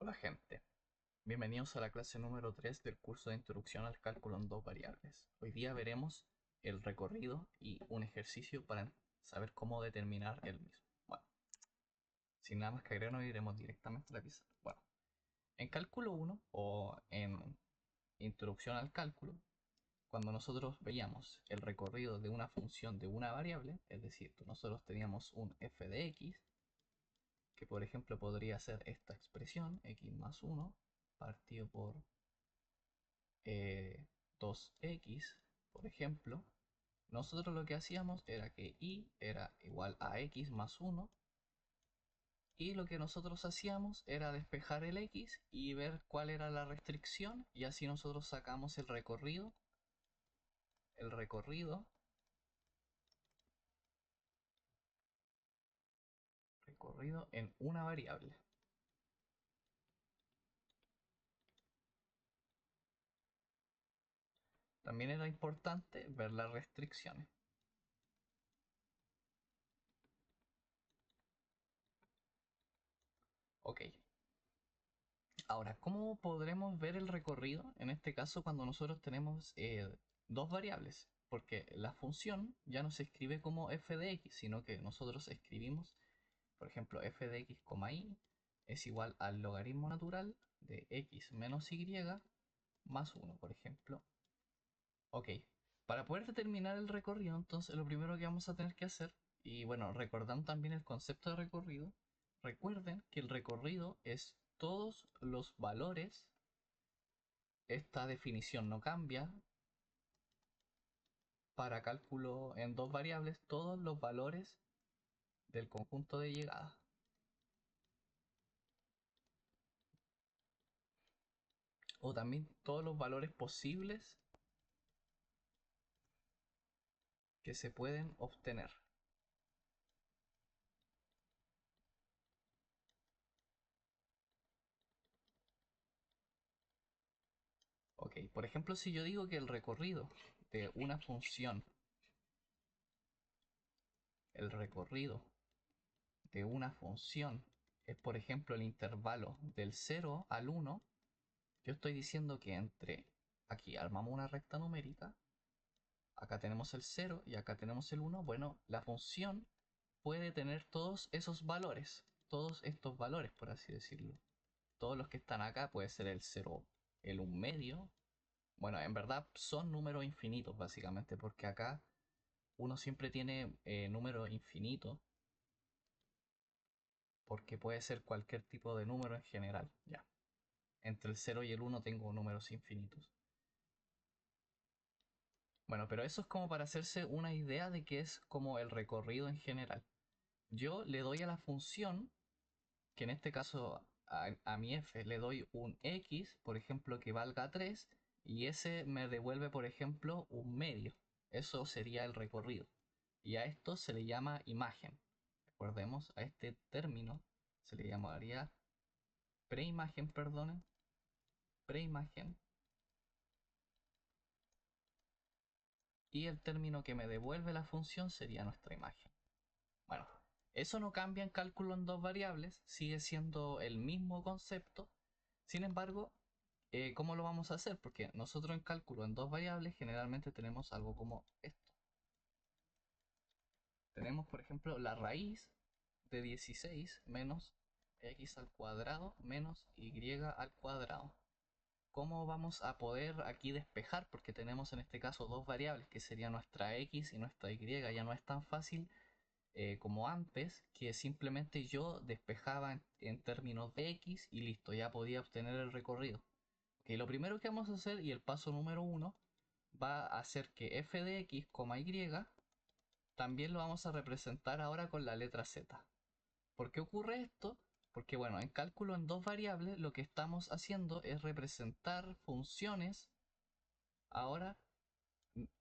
Hola gente, bienvenidos a la clase número 3 del curso de Introducción al Cálculo en dos variables. Hoy día veremos el recorrido y un ejercicio para saber cómo determinar el mismo. Bueno, sin nada más que agregar, nos iremos directamente a la pizarra. Bueno, en cálculo 1 o en Introducción al Cálculo, cuando nosotros veíamos el recorrido de una función de una variable, es decir, que nosotros teníamos un f de x, que por ejemplo podría ser esta expresión, x más 1, partido por 2x, por ejemplo, nosotros lo que hacíamos era que y era igual a x más 1, y lo que nosotros hacíamos era despejar el x y ver cuál era la restricción, y así nosotros sacamos el recorrido en una variable. También era importante ver las restricciones. Ok, ahora, ¿cómo podremos ver el recorrido en este caso cuando nosotros tenemos dos variables? Porque la función ya no se escribe como f de x, sino que nosotros escribimos, por ejemplo, f de x, y es igual al logaritmo natural de x menos y más 1, por ejemplo. Ok, para poder determinar el recorrido, entonces lo primero que vamos a tener que hacer, y bueno, recordando también el concepto de recorrido, recuerden que el recorrido es todos los valores. Esta definición no cambia para cálculo en dos variables, todos los valores del conjunto de llegada. O también todos los valores posibles que se pueden obtener. Ok, por ejemplo, si yo digo que el recorrido de una función, el recorrido de una función es, por ejemplo, el intervalo del 0 al 1, yo estoy diciendo que aquí armamos una recta numérica, acá tenemos el 0 y acá tenemos el 1, bueno, la función puede tener todos esos valores, todos estos valores, por así decirlo. Todos los que están acá, puede ser el 0, el 1 medio. Bueno, en verdad son números infinitos, básicamente, porque acá uno siempre tiene número infinito, porque puede ser cualquier tipo de número en general, ya. Entre el 0 y el 1 tengo números infinitos. Bueno, pero eso es como para hacerse una idea de qué es como el recorrido en general. Yo le doy a la función, que en este caso a mi f le doy un x, por ejemplo, que valga 3, y ese me devuelve, por ejemplo, un medio. Eso sería el recorrido. Y a esto se le llama imagen. Recordemos, a este término se le llamaría preimagen, perdonen, preimagen. Y el término que me devuelve la función sería nuestra imagen. Bueno, eso no cambia en cálculo en dos variables, sigue siendo el mismo concepto. Sin embargo, ¿cómo lo vamos a hacer? Porque nosotros en cálculo en dos variables generalmente tenemos algo como esto. Tenemos, por ejemplo, la raíz de 16 menos x al cuadrado menos y al cuadrado. ¿Cómo vamos a poder aquí despejar? Porque tenemos en este caso dos variables que serían nuestra x y nuestra y. Ya no es tan fácil como antes, que simplemente yo despejaba en términos de x y listo, ya podía obtener el recorrido. Okay, lo primero que vamos a hacer, y el paso número 1, va a ser que f de x, y también lo vamos a representar ahora con la letra z. ¿Por qué ocurre esto? Porque bueno, en cálculo en dos variables lo que estamos haciendo es representar funciones ahora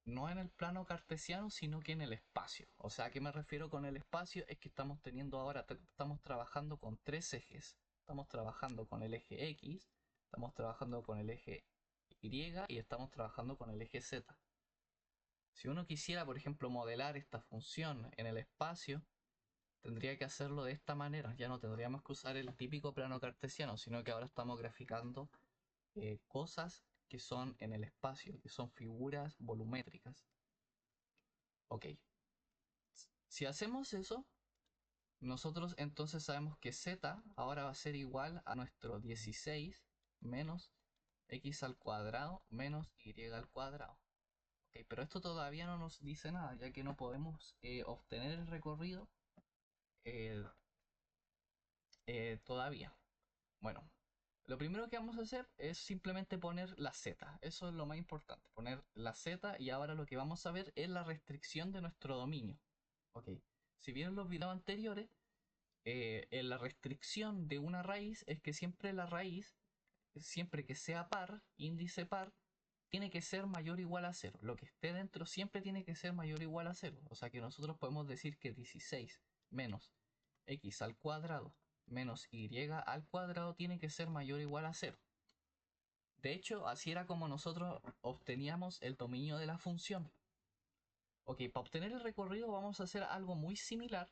no en el plano cartesiano, sino que en el espacio. O sea, ¿a qué me refiero con el espacio? Es que estamos teniendo ahora, estamos trabajando con tres ejes. Estamos trabajando con el eje X, estamos trabajando con el eje Y y estamos trabajando con el eje Z. Si uno quisiera, por ejemplo, modelar esta función en el espacio, tendría que hacerlo de esta manera. Ya no tendríamos que usar el típico plano cartesiano, sino que ahora estamos graficando cosas que son en el espacio, que son figuras volumétricas. Ok. Si hacemos eso, nosotros entonces sabemos que z ahora va a ser igual a nuestro 16 menos x al cuadrado menos y al cuadrado. Ok, pero esto todavía no nos dice nada, ya que no podemos obtener el recorrido eh, todavía. Bueno, lo primero que vamos a hacer es simplemente poner la z. Eso es lo más importante, poner la z, y ahora lo que vamos a ver es la restricción de nuestro dominio. Ok, si bien en los videos anteriores, en la restricción de una raíz es que siempre la raíz, siempre que sea par, índice par, tiene que ser mayor o igual a 0. Lo que esté dentro siempre tiene que ser mayor o igual a 0. O sea que nosotros podemos decir que 16 menos x al cuadrado menos y al cuadrado tiene que ser mayor o igual a 0. De hecho, así era como nosotros obteníamos el dominio de la función. Ok, para obtener el recorrido vamos a hacer algo muy similar.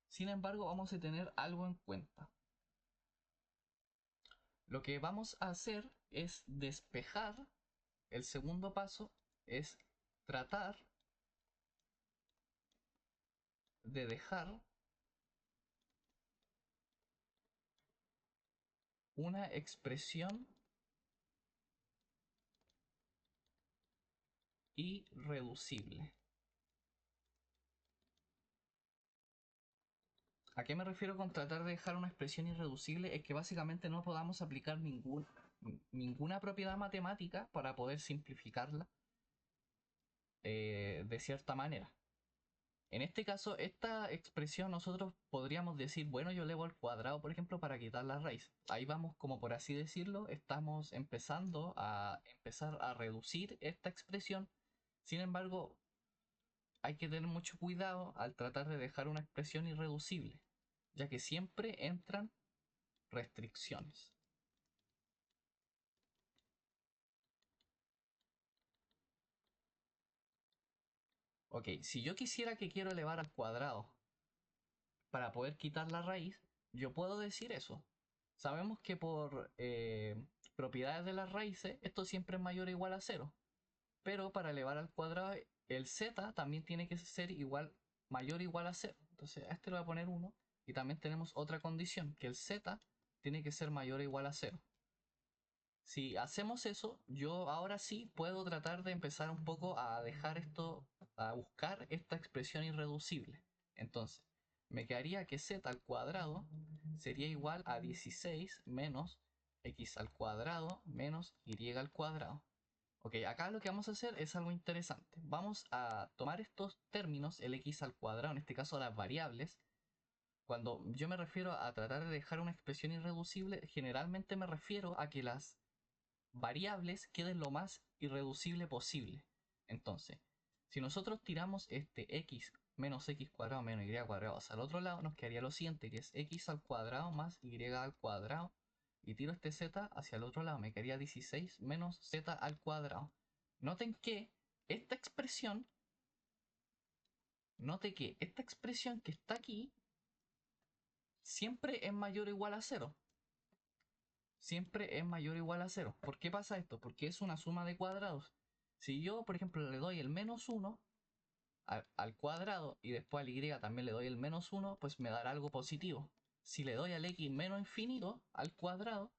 Sin embargo, vamos a tener algo en cuenta. Lo que vamos a hacer es despejar. El segundo paso es tratar de dejar una expresión irreducible. ¿A qué me refiero con tratar de dejar una expresión irreducible? Es que básicamente no podamos aplicar ninguna propiedad matemática para poder simplificarla de cierta manera. En este caso, esta expresión nosotros podríamos decir, bueno, yo elevo al cuadrado, por ejemplo, para quitar la raíz. Ahí vamos, como por así decirlo, estamos empezar a reducir esta expresión. Sin embargo, hay que tener mucho cuidado al tratar de dejar una expresión irreducible, ya que siempre entran restricciones. Ok, si yo quisiera que quiero elevar al cuadrado para poder quitar la raíz, yo puedo decir eso. Sabemos que por propiedades de las raíces, esto siempre es mayor o igual a 0. Pero para elevar al cuadrado, el z también tiene que ser igual, mayor o igual a 0. Entonces a este le voy a poner 1. Y también tenemos otra condición, que el z tiene que ser mayor o igual a 0. Si hacemos eso, yo ahora sí puedo tratar de empezar un poco a dejar esto, a buscar esta expresión irreducible. Entonces, me quedaría que z al cuadrado sería igual a 16 menos x al cuadrado menos y al cuadrado. Ok, acá lo que vamos a hacer es algo interesante. Vamos a tomar estos términos, el x al cuadrado, en este caso las variables. Cuando yo me refiero a tratar de dejar una expresión irreducible, generalmente me refiero a que las variables queden lo más irreducible posible. Entonces, si nosotros tiramos este x menos x cuadrado menos y cuadrado hacia el otro lado, nos quedaría lo siguiente, que es x al cuadrado más y al cuadrado. Y tiro este z hacia el otro lado, me quedaría 16 menos z al cuadrado. Noten que esta expresión, esta expresión que está aquí, siempre es mayor o igual a 0. Siempre es mayor o igual a 0. ¿Por qué pasa esto? Porque es una suma de cuadrados. Si yo, por ejemplo, le doy el menos 1 al cuadrado y después al y también le doy el menos 1, pues me dará algo positivo. Si le doy al x menos infinito al cuadrado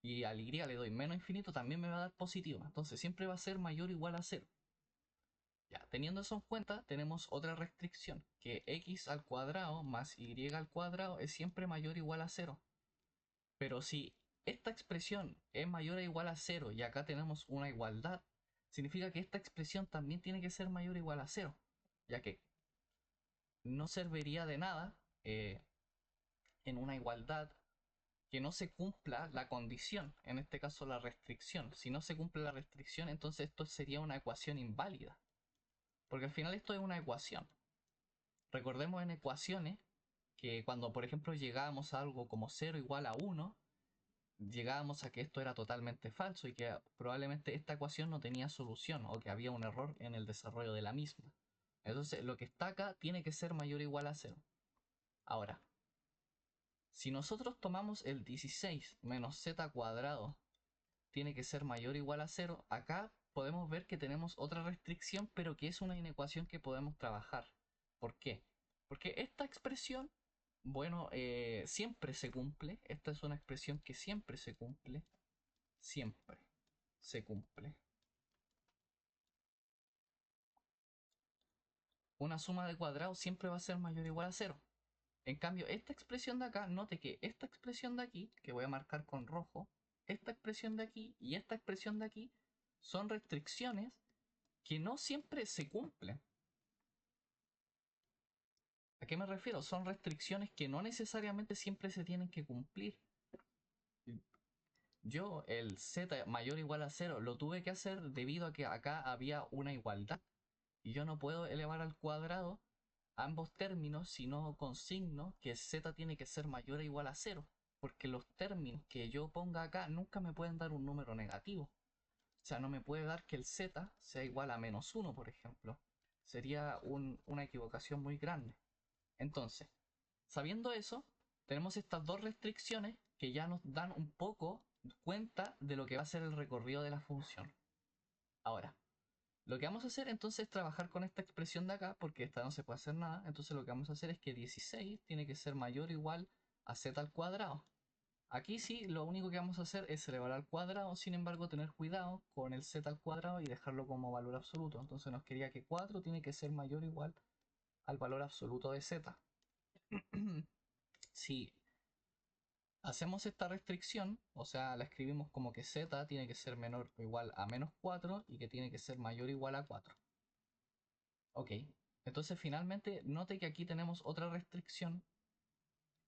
y al y le doy menos infinito, también me va a dar positivo. Entonces siempre va a ser mayor o igual a 0. Ya, teniendo eso en cuenta, tenemos otra restricción, que x al cuadrado más y al cuadrado es siempre mayor o igual a 0. Pero si esta expresión es mayor o igual a 0 y acá tenemos una igualdad, significa que esta expresión también tiene que ser mayor o igual a 0, ya que no serviría de nada en una igualdad que no se cumpla la condición, en este caso la restricción. Si no se cumple la restricción, entonces esto sería una ecuación inválida, porque al final esto es una ecuación. Recordemos en ecuaciones que cuando por ejemplo llegábamos a algo como 0 igual a 1, llegábamos a que esto era totalmente falso y que probablemente esta ecuación no tenía solución o que había un error en el desarrollo de la misma. Entonces lo que está acá tiene que ser mayor o igual a 0. Ahora, si nosotros tomamos el 16 menos z cuadrado tiene que ser mayor o igual a 0, acá podemos ver que tenemos otra restricción, pero que es una inecuación que podemos trabajar. ¿Por qué? Porque esta expresión, bueno, siempre se cumple. Esta es una expresión que siempre se cumple. Siempre se cumple. Una suma de cuadrados siempre va a ser mayor o igual a 0. En cambio, esta expresión de acá, note que esta expresión de aquí, que voy a marcar con rojo, esta expresión de aquí y esta expresión de aquí, son restricciones que no siempre se cumplen. ¿A qué me refiero? Son restricciones que no necesariamente siempre se tienen que cumplir. Yo el z mayor o igual a 0 lo tuve que hacer debido a que acá había una igualdad. Y yo no puedo elevar al cuadrado ambos términos si no consigno que z tiene que ser mayor o igual a 0. Porque los términos que yo ponga acá nunca me pueden dar un número negativo. O sea, no me puede dar que el z sea igual a -1, por ejemplo. Sería una equivocación muy grande. Entonces, sabiendo eso, tenemos estas dos restricciones que ya nos dan un poco cuenta de lo que va a ser el recorrido de la función. Ahora, lo que vamos a hacer entonces es trabajar con esta expresión de acá, porque esta no se puede hacer nada. Entonces lo que vamos a hacer es que 16 tiene que ser mayor o igual a z al cuadrado. Aquí sí, lo único que vamos a hacer es elevar al cuadrado, sin embargo tener cuidado con el z al cuadrado y dejarlo como valor absoluto. Entonces nos quería que 4 tiene que ser mayor o igual al valor absoluto de z. Si hacemos esta restricción, o sea, la escribimos como que z tiene que ser menor o igual a -4 y que tiene que ser mayor o igual a 4. Ok, entonces finalmente note que aquí tenemos otra restricción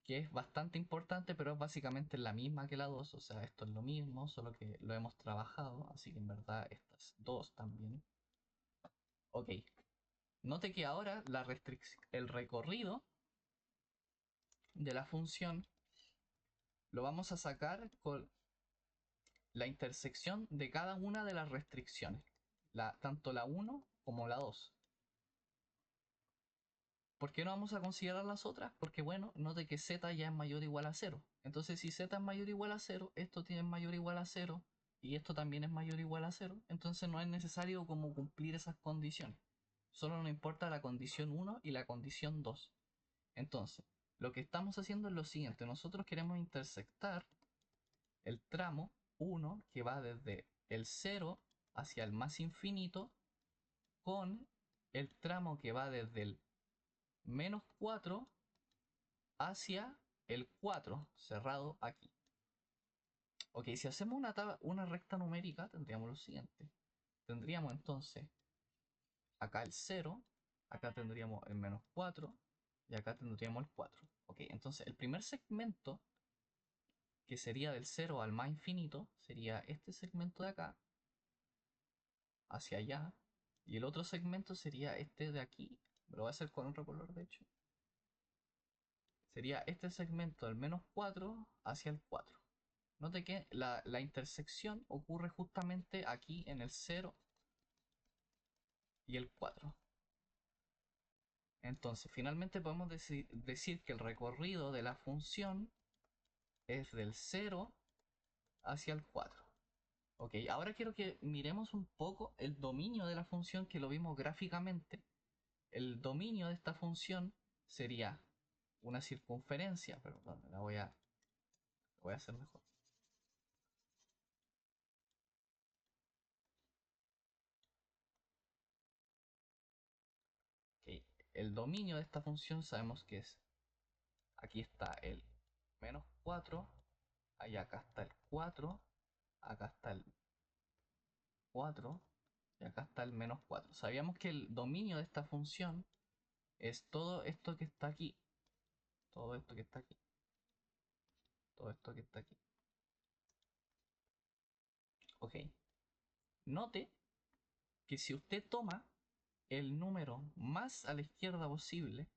que es bastante importante, pero es básicamente la misma que la 2, o sea, esto es lo mismo, solo que lo hemos trabajado, así que en verdad esta es 2 también. Ok, note que ahora el recorrido de la función lo vamos a sacar con la intersección de cada una de las restricciones, tanto la 1 como la 2. ¿Por qué no vamos a considerar las otras? Porque bueno, note que z ya es mayor o igual a 0. Entonces si z es mayor o igual a 0, esto tiene mayor o igual a 0 y esto también es mayor o igual a 0, entonces no es necesario como cumplir esas condiciones. Solo nos importa la condición 1 y la condición 2. Entonces, lo que estamos haciendo es lo siguiente. Nosotros queremos intersectar el tramo 1 que va desde el 0 hacia el más infinito con el tramo que va desde el -4 hacia el 4 cerrado aquí. Ok, si hacemos una recta numérica tendríamos lo siguiente. Tendríamos entonces acá el 0, acá tendríamos el -4 y acá tendríamos el 4. Ok, entonces el primer segmento que sería del 0 al más infinito sería este segmento de acá hacia allá y el otro segmento sería este de aquí. Lo voy a hacer con otro color de hecho. Sería este segmento del -4 hacia el 4. Note que la intersección ocurre justamente aquí en el 0 y el 4. Entonces, finalmente podemos decir que el recorrido de la función es del 0 hacia el 4. Ok, ahora quiero que miremos un poco el dominio de la función que lo vimos gráficamente. El dominio de esta función sería una circunferencia, perdón, la voy a hacer mejor. Okay. El dominio de esta función sabemos que es, aquí está el -4, ahí acá está el 4, acá está el 4 y acá está el -4. Sabíamos que el dominio de esta función es todo esto que está aquí, todo esto que está aquí, todo esto que está aquí. Ok, note que si usted toma el número más a la izquierda posible,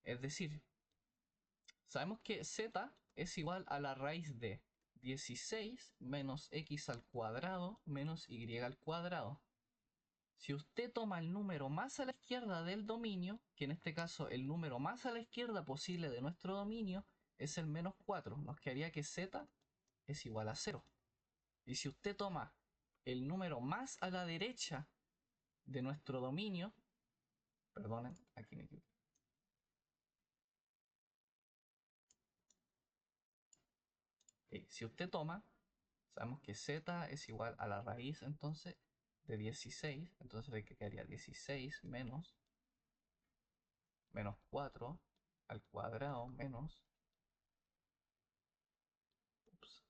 es decir, sabemos que z es igual a la raíz de 16 menos x al cuadrado menos y al cuadrado. Si usted toma el número más a la izquierda del dominio, que en este caso el número más a la izquierda posible de nuestro dominio es el -4, nos quedaría que z es igual a 0. Y si usted toma el número más a la derecha de nuestro dominio, perdonen, aquí me equivoqué. Si usted toma, sabemos que z es igual a la raíz entonces de 16, entonces le quedaría 16 menos 4 al cuadrado menos, ups,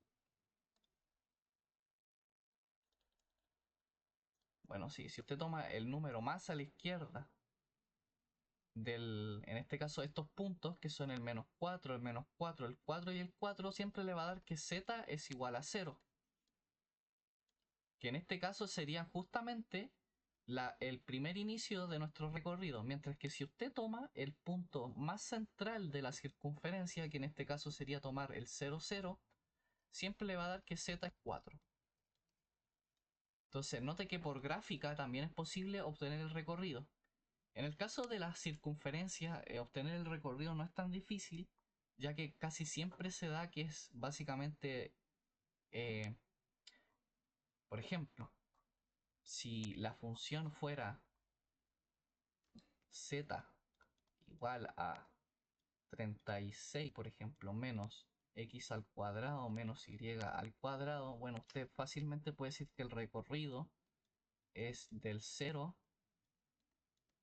bueno, sí, si usted toma el número más a la izquierda en este caso estos puntos, que son el -4, el -4, el 4 y el 4, siempre le va a dar que z es igual a 0. Que en este caso sería justamente el primer inicio de nuestro recorrido, mientras que si usted toma el punto más central de la circunferencia, que en este caso sería tomar el 0, 0, siempre le va a dar que z es 4. Entonces, note que por gráfica también es posible obtener el recorrido. En el caso de la circunferencia, obtener el recorrido no es tan difícil, ya que casi siempre se da que es básicamente, eh, por ejemplo, si la función fuera z igual a 36, por ejemplo, menos x al cuadrado menos y al cuadrado, bueno, usted fácilmente puede decir que el recorrido es del 0,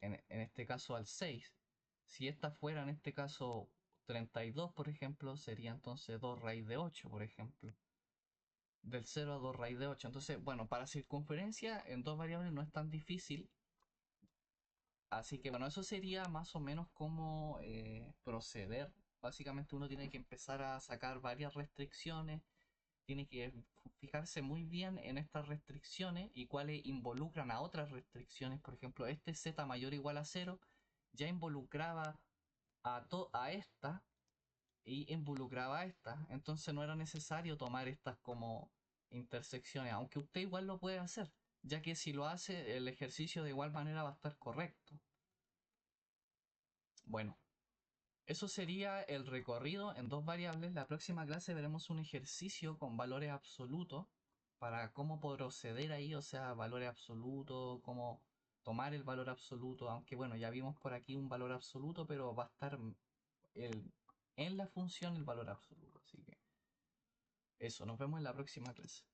en este caso al 6. Si esta fuera en este caso 32, por ejemplo, sería entonces 2 raíz de 8, por ejemplo. Del 0 a 2 raíz de 8. Entonces, bueno, para circunferencia en dos variables no es tan difícil. Así que bueno, eso sería más o menos cómo proceder. Básicamente uno tiene que empezar a sacar varias restricciones, tiene que fijarse muy bien en estas restricciones y cuáles involucran a otras restricciones. Por ejemplo, este z mayor o igual a 0 ya involucraba a esta y involucraba a esta. Entonces no era necesario tomar estas como intersecciones, aunque usted igual lo puede hacer, ya que si lo hace el ejercicio de igual manera va a estar correcto. Bueno, eso sería el recorrido en dos variables. La próxima clase veremos un ejercicio con valores absolutos para cómo proceder ahí, o sea, valores absolutos, cómo tomar el valor absoluto, aunque bueno, ya vimos por aquí un valor absoluto, pero va a estar en la función el valor absoluto. Así que eso, nos vemos en la próxima clase.